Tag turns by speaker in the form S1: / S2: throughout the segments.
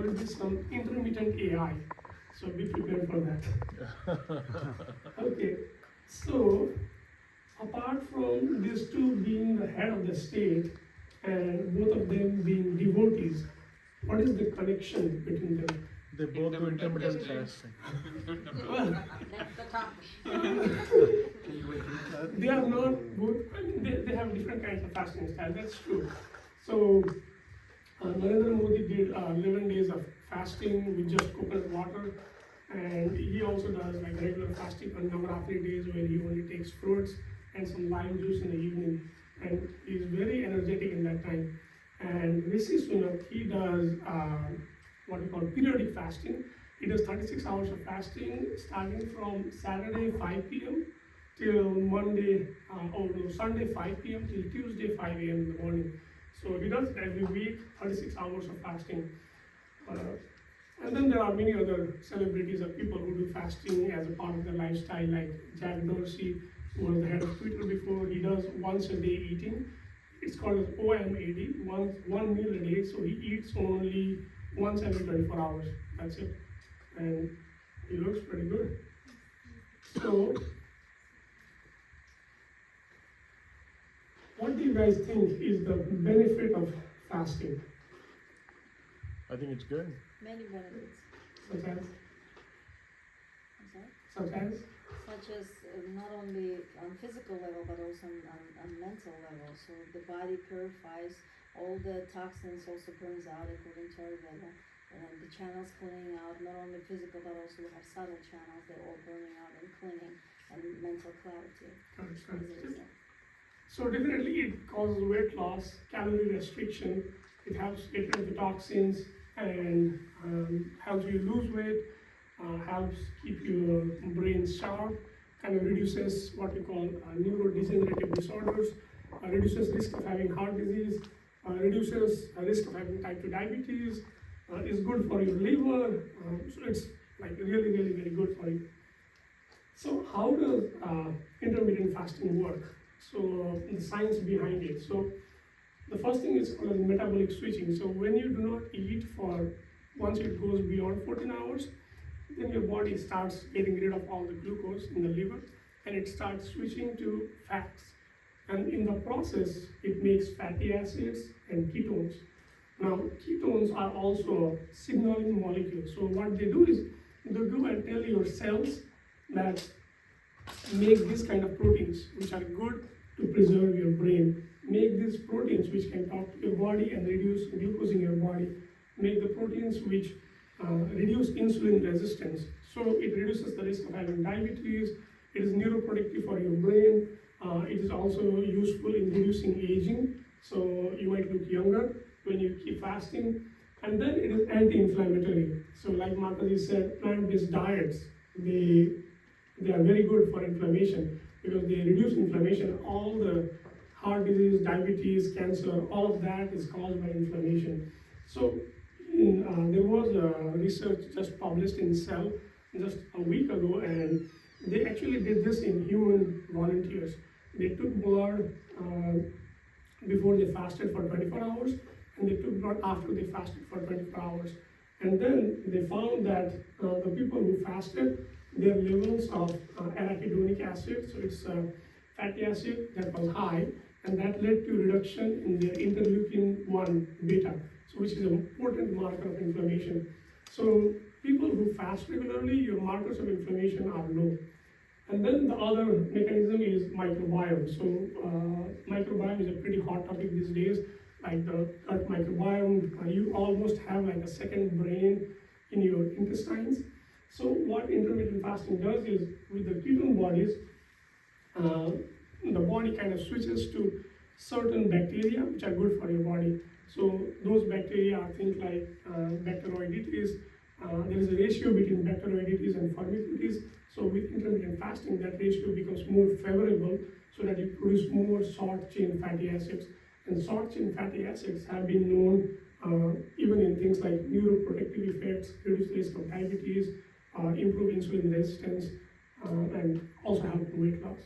S1: will be some intermittent AI, so be prepared for that. Okay, so apart from these two being the head of the state and both of them being devotees, what is the connection between them?
S2: They both do intermittent fasting.
S1: Well,
S3: That's the top.
S1: they are not good. I mean, they have different kinds of fasting style. That's true. So Narendra Modi did 11 days of fasting with just coconut water, and he also does like regular fasting on Navaratri days where he only takes fruits and some lime juice in the evening, and he's very energetic in that time. And Rishi Sunak, he does what we call periodic fasting. He does 36 hours of fasting starting from Saturday 5 p.m. till Monday, Sunday 5 p.m. till Tuesday 5 a.m. in the morning. So he does every week 36 hours of fasting. And then there are many other celebrities or people who do fasting as a part of their lifestyle, like Jack Dorsey, who was the head of Twitter before. He does once a day eating. It's called OMAD, one meal a day. So he eats only once every 24 hours. That's it. And he looks pretty good. So, what do you guys think is the benefit of fasting?
S2: I think it's good.
S3: Many benefits.
S1: Such as?
S3: I'm sorry?
S1: Such as?
S3: Such as not only on physical level but also on mental level. So the body purifies, all the toxins also burns out according to Ayurveda. And the channels cleaning out, not only physical but also we have subtle channels, they're all burning out and cleaning, and mental clarity.
S1: So definitely it causes weight loss, calorie restriction, it helps get rid of the toxins and helps you lose weight, helps keep your brain sharp, kind of reduces what we call neurodegenerative disorders, reduces risk of having heart disease, reduces risk of having type 2 diabetes, is good for your liver, so it's like really, really very good for you. So how does intermittent fasting work? So the science behind it. So the first thing is called metabolic switching. So when you do not eat for, once it goes beyond 14 hours, then your body starts getting rid of all the glucose in the liver and it starts switching to fats. And in the process, it makes fatty acids and ketones. Now, ketones are also signaling molecules. So what they do is, they go and tell your cells that make this kind of proteins, which are good to preserve your brain. Make these proteins which can talk to your body and reduce glucose in your body. Make the proteins which reduce insulin resistance. So it reduces the risk of having diabetes. It is neuroprotective for your brain. It is also useful in reducing aging. So you might look younger when you keep fasting. And then it is anti-inflammatory. So like Mataji said, plant-based diets, they are very good for inflammation because they reduce inflammation. All the heart disease, diabetes, cancer, all of that is caused by inflammation. So there was a research just published in Cell just a week ago, and they actually did this in human volunteers. They took blood before they fasted for 24 hours, and they took blood after they fasted for 24 hours. And then they found that the people who fasted, their levels of arachidonic acid, so it's a fatty acid that was high, and that led to reduction in their interleukin-1 beta, so which is an important marker of inflammation. So people who fast regularly, your markers of inflammation are low. And then the other mechanism is microbiome. So microbiome is a pretty hot topic these days, like the gut microbiome. You almost have like a second brain in your intestines. So what intermittent fasting does is, with the ketone bodies, the body kind of switches to certain bacteria which are good for your body. So those bacteria are things like bacteroidetes. There is a ratio between bacteroidetes and firmicutes. So with intermittent fasting, that ratio becomes more favorable so that you produce more short-chain fatty acids. And short-chain fatty acids have been known even in things like neuroprotective effects, reduce the risk of diabetes, improve insulin resistance, and also help in weight loss.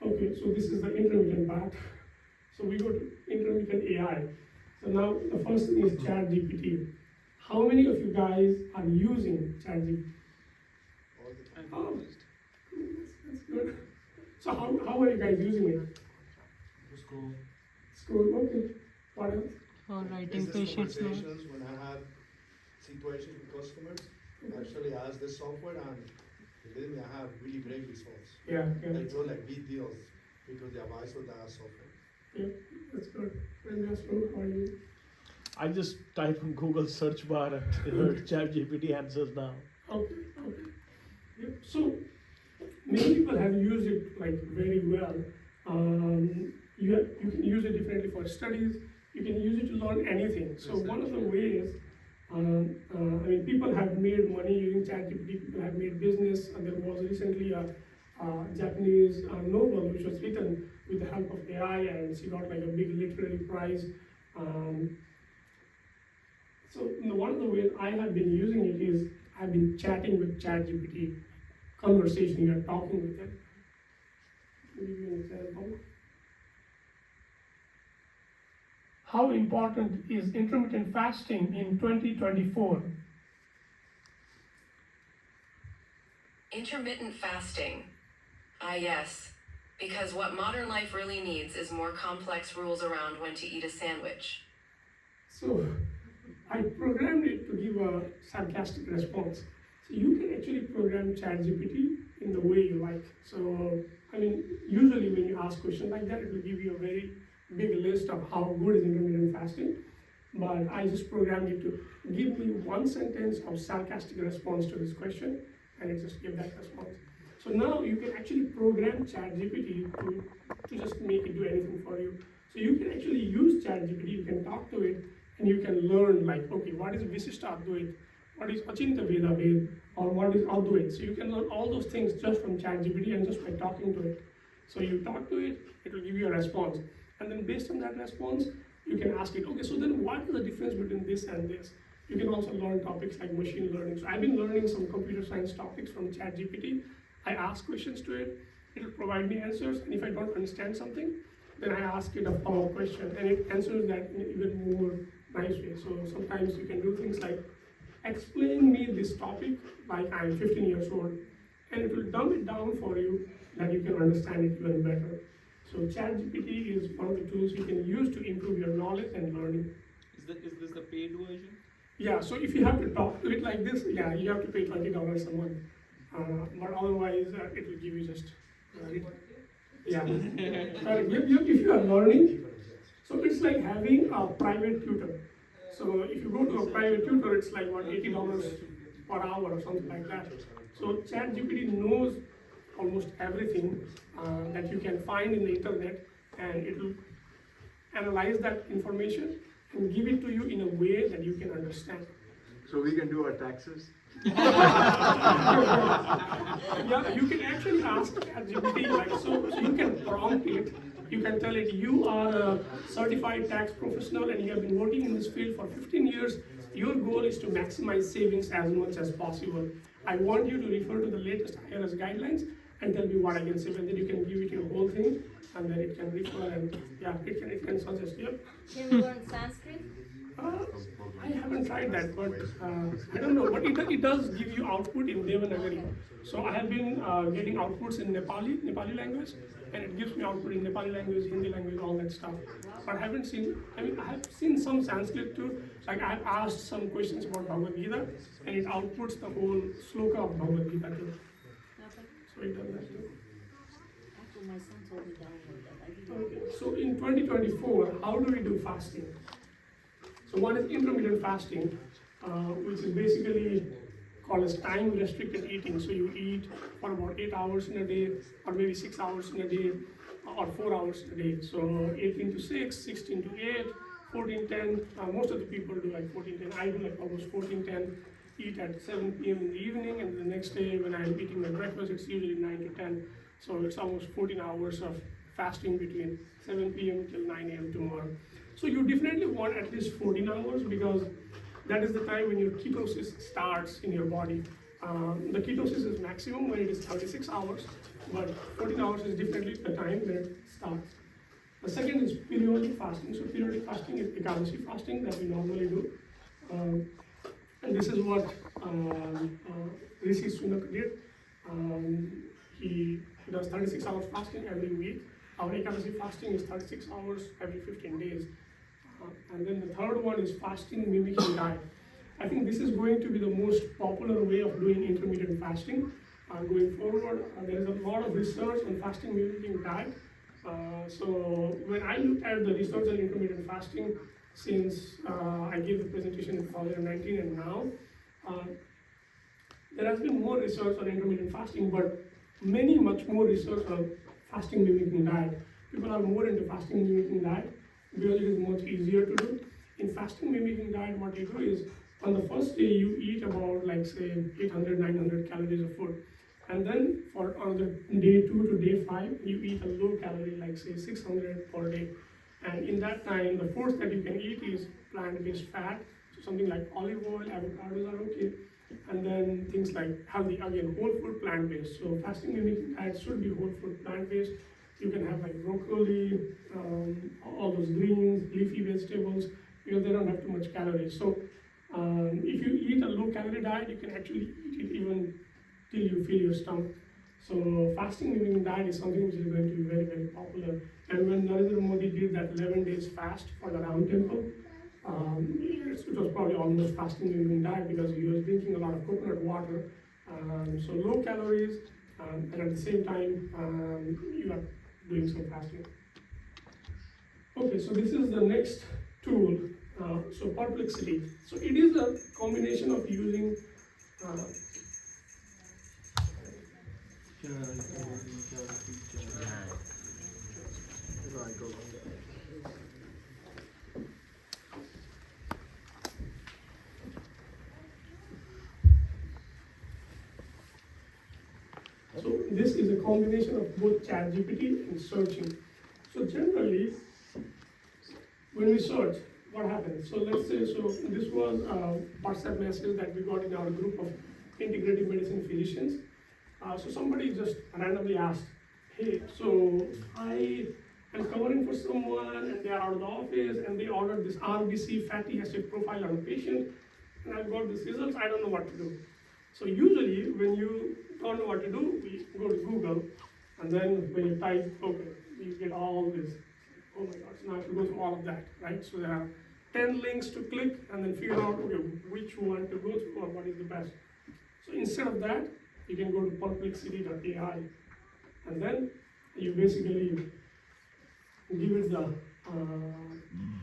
S1: Okay, so this is the intermittent part. So we go to intermittent AI. So now the first thing is ChatGPT. How many of you guys are using ChatGPT?
S4: All the time.
S1: Oh, that's good. So how are you guys using it?
S4: School.
S1: School, okay. What else?
S5: For writing
S4: Business
S5: patients notes.
S4: conversations, when I have situations with customers, I actually ask the software and believe me, I have really great results.
S1: Yeah,
S4: They do like big deals because the advice of that software.
S1: yeah, that's good. And that's good. How are you?
S2: I just type in Google search bar and ChatGPT answers now.
S1: Okay, okay. Yeah. So many people have used it like very well. You can use it differently for studies. You can use it to learn anything. So one of the ways, I mean, people have made money using ChatGPT. People have made business. And there was recently a Japanese novel which was written with the help of AI, and she got like a big literary prize. So one of the ways I have been using it is I've been chatting with ChatGPT, conversation, you're talking with it. I'll give you an example. How important is intermittent fasting in 2024?
S6: Intermittent fasting. Ah, yes. Because what modern life really needs is more complex rules around when to eat a sandwich.
S1: So I programmed it to give a sarcastic response. So you can actually program ChatGPT in the way you like. So, I mean, usually when you ask questions like that, it will give you a very big list of how good is intermittent fasting. But I just programmed it to give me one sentence of sarcastic response to this question, and it just gave that response. So now you can actually program ChatGPT to just make it do anything for you. So you can actually use ChatGPT, you can talk to it, and you can learn like, okay, what is Visishta Advait, what is Achinta Veda Ved, or what is Advait. So you can learn all those things just from ChatGPT and just by talking to it. So you talk to it, it will give you a response. And then based on that response, you can ask it, okay, so then what is the difference between this and this? You can also learn topics like machine learning. So I've been learning some computer science topics from ChatGPT. I ask questions to it, it will provide me answers, and if I don't understand something, then I ask it a follow-up question, and it answers that in an even more nice way. So sometimes you can do things like, explain me this topic like I'm 15 years old, and it will dumb it down for you that you can understand it even better. So ChatGPT is one of the tools you can use to improve your knowledge and learning.
S7: Is this the paid version?
S1: Yeah, so if you have to talk to it like this, yeah, you have to pay $20 a month. But otherwise, it will give you just, yeah. If you are learning, so it's like having a private tutor. So if you go to a private tutor, it's like what, $80 per hour or something like that. So ChatGPT knows almost everything that you can find in the internet, and it will analyze that information and give it to you in a way that you can understand.
S8: So we can do our taxes?
S1: Yeah, you can actually ask ChatGPT, like, so you can prompt it, you can tell it, you are a certified tax professional and you have been working in this field for 15 years, your goal is to maximize savings as much as possible. I want you to refer to the latest IRS guidelines and tell me what I can save, and then you can give it your whole thing, and then it can refer, and yeah, it can suggest, yep.
S3: Can we learn Sanskrit?
S1: I haven't tried that, but I don't know. But it does give you output in Devanagari. So I have been getting outputs in Nepali language, and it gives me output in Nepali language, Hindi language, all that stuff. But I haven't seen. I mean, I have seen some Sanskrit too. Like I have asked some questions about Bhagavad Gita, and it outputs the whole sloka of Bhagavad Gita too.
S3: Okay.
S1: So it does that too.
S3: Actually, my son told me download that. I didn't.
S1: Okay. So in 2024, how do we do fasting? So one is intermittent fasting, which is basically called as time restricted eating. So you eat for about 8 hours in a day, or maybe 6 hours in a day, or 4 hours a day. So 18 to 6, 16 to 8, 14, 10. Most of the people do like 14, 10. I do like almost 14, 10. Eat at 7 p.m. in the evening, and the next day when I'm eating my breakfast, it's usually 9 to 10. So it's almost 14 hours of fasting between 7 p.m. till 9 a.m. tomorrow. So you definitely want at least 14 hours, because that is the time when your ketosis starts in your body. The ketosis is maximum when it is 36 hours, but 14 hours is definitely the time when it starts. The second is periodic fasting. So periodic fasting is Ekadashi fasting that we normally do. And this is what Rishi Sunak did. He does 36 hours fasting every week. Our Ekadashi fasting is 36 hours every 15 days. And then the third one is fasting mimicking diet. I think this is going to be the most popular way of doing intermittent fasting. Going forward, there is a lot of research on fasting mimicking diet. So when I looked at the research on intermittent fasting since I gave the presentation in 2019 and now, there has been more research on intermittent fasting, but much more research on fasting mimicking diet. People are more into fasting mimicking diet because it is much easier to do. In fasting mimicking diet, what you do is on the first day you eat about like say 800, 900 calories of food. And then on the day 2 to day 5, you eat a low calorie, like say 600 per day. And in that time, the foods that you can eat is plant-based fat, so something like olive oil, avocados are okay. And then things like healthy, again, whole food plant-based. So fasting mimicking diet should be whole food plant-based. You can have like broccoli, all those greens, leafy vegetables, because they don't have too much calories. So if you eat a low-calorie diet, you can actually eat it even till you fill your stomach. So fasting mimicking diet is something which is going to be very, very popular. And when Narendra Modi did that 11 days fast for the Ram Temple, it was probably almost fasting mimicking diet because he was drinking a lot of coconut water. So low calories, and at the same time, you are doing some fasting. Okay, so this is the next tool. So perplexity. So it is a combination of using so this is a combination of both ChatGPT and searching. So generally, when we search, what happens? So let's say, so this was a WhatsApp message that we got in our group of integrative medicine physicians. So somebody just randomly asked, hey, so I am covering for someone and they are out of the office and they ordered this RBC fatty acid profile on a patient and I've got these results, I don't know what to do. So usually when you don't know what to do, we go to Google and then when you type, okay, you get all this. Oh my gosh, now I have to go through all of that, right? So there are 10 links to click and then figure out, okay, which one to go through or what is the best. So instead of that, you can go to perplexity.ai and then you basically give it the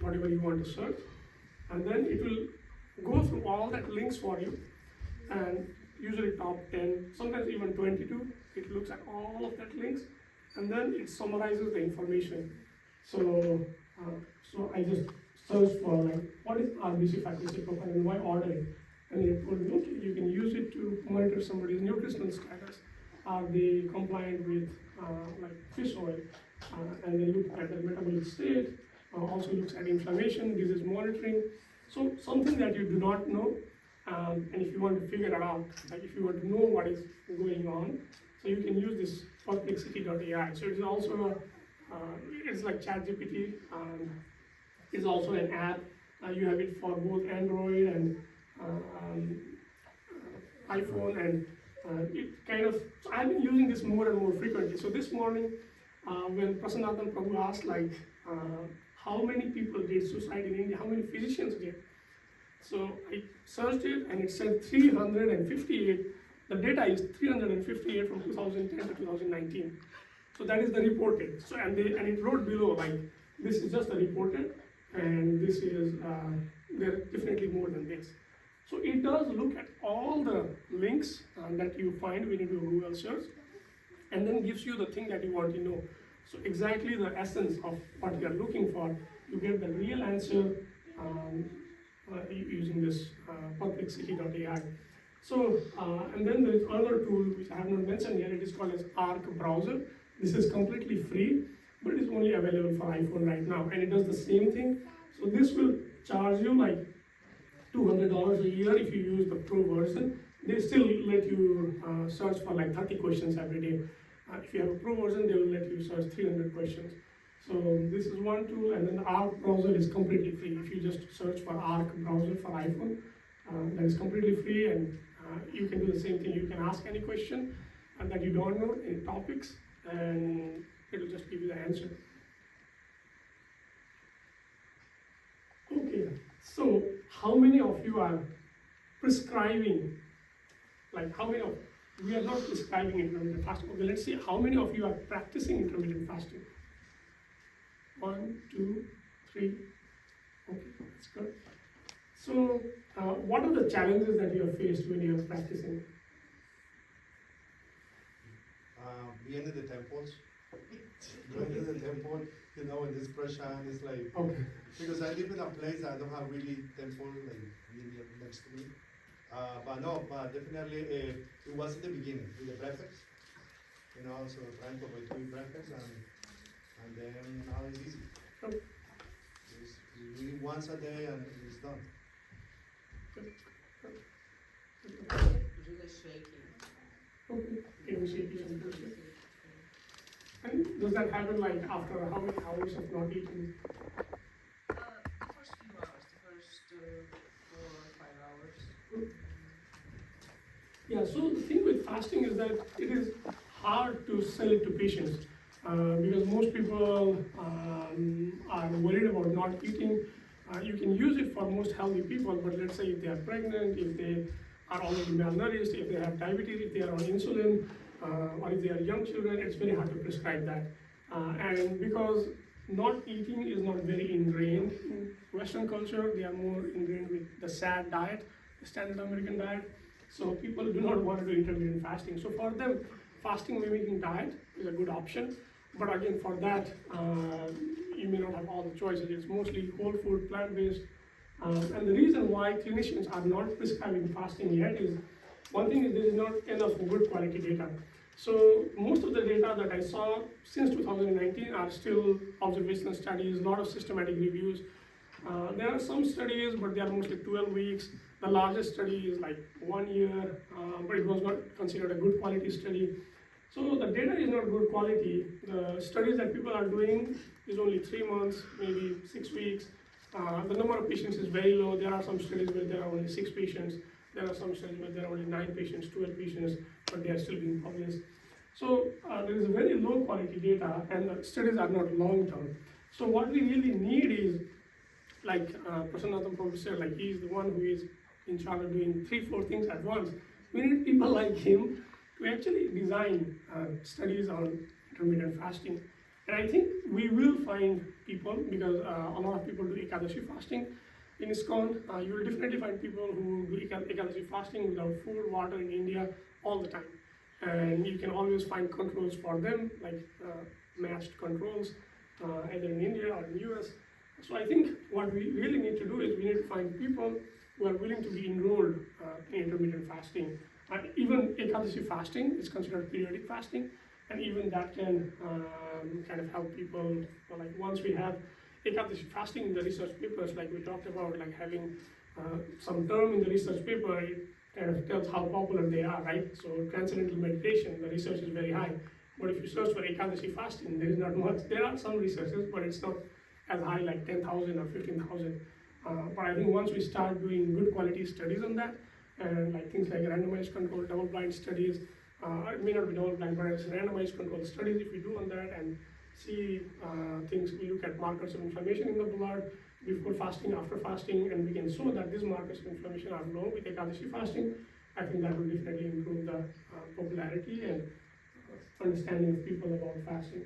S1: whatever you want to search and then it will go through all that links for you and usually top 10, sometimes even 22, it looks at all of that links and then it summarizes the information. So, so I just searched for like, what is RBC fatty acid profile and why order it? And it told me, okay, you can use it to monitor somebody's nutritional status. Are they compliant with like fish oil? And they look at the metabolic state, also looks at inflammation, disease monitoring. So something that you do not know, and if you want to figure it out, like if you want to know what is going on, so you can use this perplexity.ai. So it's also it's like ChatGPT. It's also an app. You have it for both Android and iPhone, and it kind of. So I've been using this more and more frequently. So this morning, when Prasanathan Prabhu asked like, how many people did suicide in India? How many physicians did? So I searched it, and it said 358. The data is 358 from 2010 to 2019. So that is the reported. So and it wrote below like, this is just the reported, and this is there are definitely more than this. So it does look at all the links that you find when you do a Google search, and then gives you the thing that you want to know. So exactly the essence of what you are looking for, you get the real answer using this perplexity.ai. So, and then there is another tool which I have not mentioned here, it is called as Arc Browser. This is completely free, but it is only available for iPhone right now, and it does the same thing. So this will charge you like $200 a year if you use the Pro version. They still let you search for like 30 questions every day. If you have a Pro version, they will let you search 300 questions. So this is one tool, and then the Arc browser is completely free. If you just search for Arc browser for iPhone, that is completely free, and you can do the same thing. You can ask any question that you don't know, any topics, and it will just give you the answer. Okay, so how many of you are prescribing, like how many of, we are not prescribing intermittent fasting. Okay, let's see how many of you are practicing intermittent fasting. 1, 2, 3, okay, that's good. So, what are the challenges that you have faced when you are practicing?
S4: Being in the temples, going to the temple, you know, in this pressure, and it's like,
S1: Okay.
S4: because I live in a place that I don't have really temple like really next to me. But definitely it was in the beginning with the breakfast, you know, so trying to avoid doing breakfast and then now it's easy.
S1: Okay.
S4: It's really once a day and it's done.
S5: Really shaky.
S1: Okay, can we see some. And does that happen like after how many hours of not eating?
S5: The first few hours, the first 4 or 5 hours.
S1: Yeah, so the thing with fasting is that it is hard to sell it to patients because most people are worried about not eating. You can use it for most healthy people, but let's say if they are pregnant, if they are already malnourished, if they have diabetes, if they are on insulin, or if they are young children, it's very hard to prescribe that. And because not eating is not very ingrained in Western culture, they are more ingrained with the SAD diet, the standard American diet. So people do not want to do intermittent fasting. So for them, fasting mimicking diet is a good option. But again, for that, you may not have all the choices. It's mostly whole food, plant-based. And the reason why clinicians are not prescribing fasting yet is, one thing is there is not enough good quality data. So most of the data that I saw since 2019 are still observational studies, a lot of systematic reviews. There are some studies, but they are mostly 12 weeks. The largest study is like 1 year, but it was not considered a good quality study. So the data is not good quality. The studies that people are doing is only 3 months, maybe 6 weeks. The number of patients is very low. There are some studies where there are only 6 patients. There are some studies where there are only 9 patients, 12 patients, but they are still being published. So there is very low quality data, and the studies are not long term. So what we really need is, like Prasannatham Prabhu said, like he is the one who is in charge of doing 3-4 things at once. We need people like him to actually design studies on intermittent fasting. And I think we will find people, because a lot of people do Ekadashi fasting in ISKCON. You will definitely find people who do Ekadashi fasting without food, water in India all the time. And you can always find controls for them, like matched controls, either in India or in US. So I think what we really need to do is we need to find people who are willing to be enrolled in intermittent fasting. Even Ekadashi fasting is considered periodic fasting, and even that can kind of help people. Like once we have Ekadashi fasting in the research papers, like we talked about, like having some term in the research paper, it kind of tells how popular they are, right? So transcendental meditation, the research is very high. But if you search for Ekadashi fasting, there is not much. There are some researches, but it's not as high like 10,000 or 15,000. But I think once we start doing good quality studies on that, and like things like randomized controlled double-blind studies, it may not be double-blind, but it's randomized controlled studies. If we do on that and see things, we look at markers of inflammation in the blood before fasting, after fasting, and we can show that these markers of inflammation are low with Ekadashi fasting, I think that will definitely improve the popularity and understanding of people about fasting.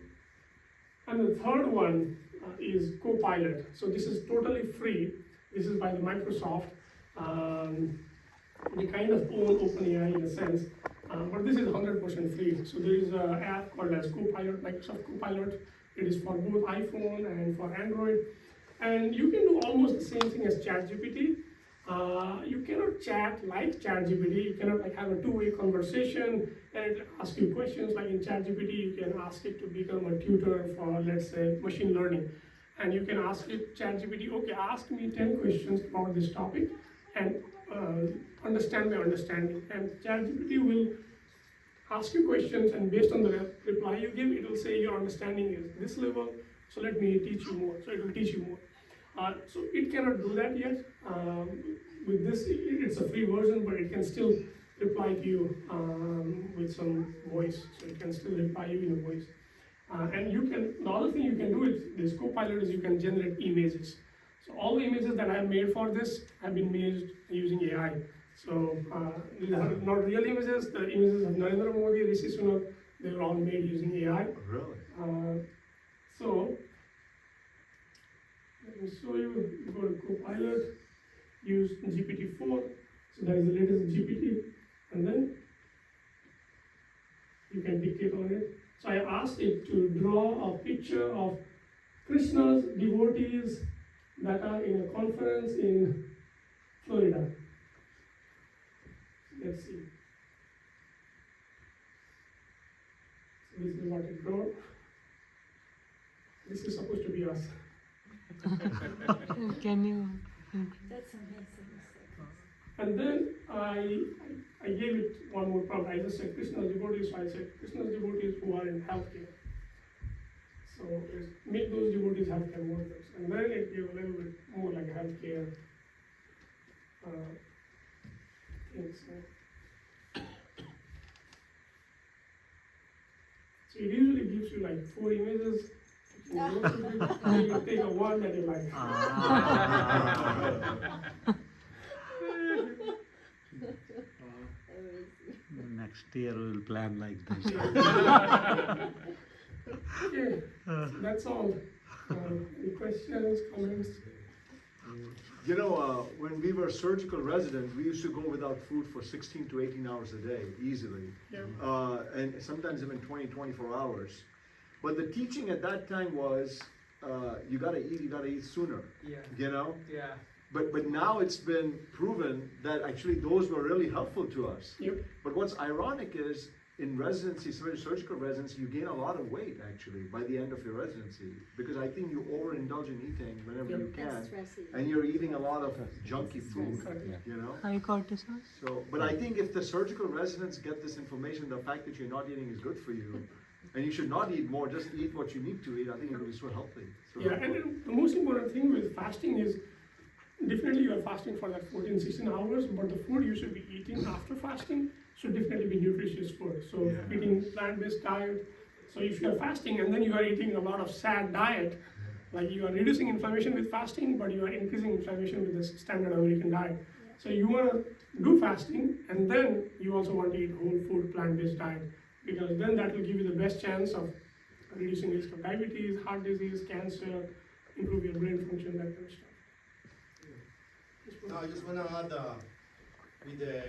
S1: And the third one is Copilot. So this is totally free. This is by the Microsoft. They kind of own OpenAI in a sense, but this is 100% free. So there is an app called as Copilot, Microsoft Copilot. It is for both iPhone and for Android. And you can do almost the same thing as ChatGPT. You cannot chat like ChatGPT. You cannot like have a two-way conversation and it ask you questions. Like in ChatGPT, you can ask it to become a tutor for, let's say, machine learning. And you can ask it, ChatGPT, okay, ask me 10 questions about this topic and understand my understanding. And ChatGPT will ask you questions, and based on the reply you give, it will say your understanding is this level, So let me teach you more. So it will teach you more. So it cannot do that yet. With this, it's a free version, but it can still reply to you with some voice. So it can still reply you in a voice. And you can, the other thing you can do with this Copilot is you can generate images. So all the images that I have made for this have been made using AI. So these are not real images. The images of Narendra Modi, Rishi Sunak, they were all made using AI.
S8: Really?
S1: So let me show you. You go to Copilot, use GPT-4. So that is the latest GPT, and then you can dictate on it. So I asked it to draw a picture of Krishna's devotees that are in a conference in Florida. Let's see. So this is what it drew. This is supposed to be us.
S9: Can you?
S3: That's amazing.
S1: And then I gave it one more prompt. I just said Krishna's devotees, so I said Krishna's devotees who are in healthcare. So make those devotees healthcare workers. And then it gave a little bit more like healthcare things. So it usually gives you like 4 images. You take a one that you like.
S10: Next year we'll plan like this.
S1: Okay, so that's all. Any questions, comments?
S8: You know, when we were surgical residents, we used to go without food for 16 to 18 hours a day, easily.
S1: Yeah.
S8: And sometimes even 20, 24 hours. But the teaching at that time was, you gotta eat sooner,
S7: Yeah.
S8: you know?
S7: Yeah.
S8: But now it's been proven that actually those were really helpful to us.
S1: Yep.
S8: But what's ironic is, in residency, surgical residency, you gain a lot of weight actually by the end of your residency, because I think you overindulge in eating whenever
S1: Yep.
S8: you
S3: That's
S8: can,
S3: stressy.
S8: and you're eating a lot of junky
S3: It's
S8: food,
S3: stressy.
S8: you know?
S9: High cortisol.
S8: So, but I think if the surgical residents get this information, the fact that you're not eating is good for you, and you should not eat more, just eat what you need to eat, I think it will be so healthy. So
S1: Yeah, and then the most important thing with fasting is definitely you are fasting for like 14, 16 hours, but the food you should be eating after fasting should definitely be nutritious food. So
S8: Yeah.
S1: eating plant-based diet. So if you are fasting and then you are eating a lot of sad diet, like you are reducing inflammation with fasting, but you are increasing inflammation with the standard American diet. So you want to do fasting, and then you also want to eat whole food, plant-based diet, because then that will give you the best chance of reducing risk of diabetes, heart disease, cancer, improve your brain function, that kind of stuff.
S4: No, I just wanna add, with the